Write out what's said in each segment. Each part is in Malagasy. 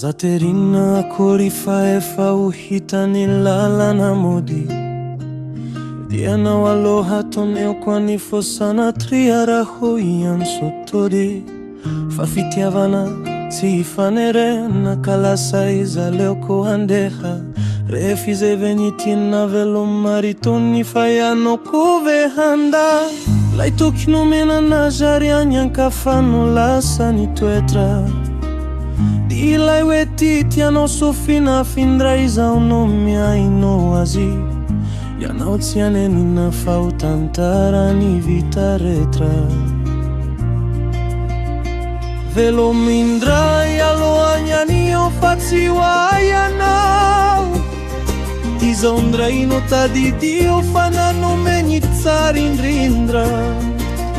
Zaterina korifa efa uhitany lalana mody, dia anao aloha ataoneo koa ny fosana triaraho iansotody. Fa fitiavana tsy hifanerena ka lasa izaleoko handeha. Rehefa izy venitina velomaritony fa ianao ve handa. Lay tokony omenana zary any ankafano lasa ny toetra. Ilay hoe tianao sofina findray zao no miainao azy. Ianao tsy anenina fa ho tantarany vita rehetra. Velomindray alohan'ny anio fa tsy ho aianao. Izao ndray no tadidio fa nanomeny tsara indrindra.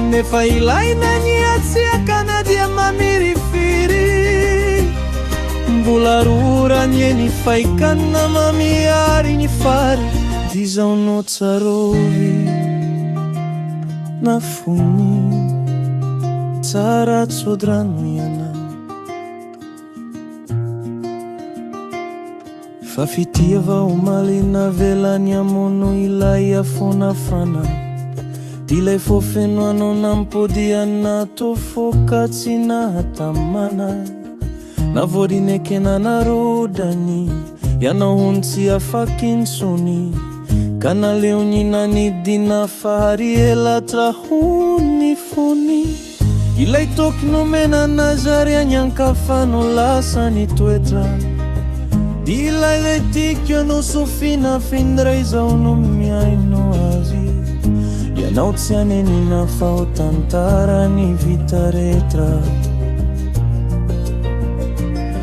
Nefa ilaina ny hatsiakana dia mamirifiry. Mbola rorany eny faikana mamihary ny fary. Dizao no tsarovy na fony tsara tsodrano ianao. Fa fitiava omaly navelany amono ilay afonafana. Dilay fofenoanao nampody anato foka tsy nahatamana. Navorinekena narodany ianao hony tsy afaky intsony. Ka naleony nanidina fahary ela trahony fony. Ilay tokony omenana zary any ankafano lasa ny toetra. Ilay le tiako no sofina findray zao no miainao azy. Ianao tsy anenina fa ho tantarany vita rehetra.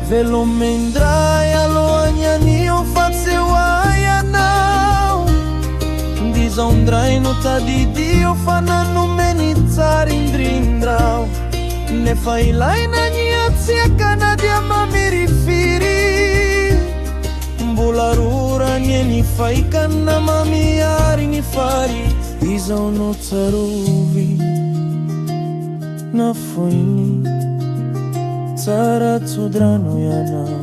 Velomindray alohan'ny anio fa tsy ho aianao. Dizao ndray no tadidio fa nanomeny tsara indrindrao. Nefa ilaina ny hatsiakana dia mamirifiry. Mbola rorany eny faikana mamihary ny fary. Izao no tsarovy na foiny tsara tsodrano ianao.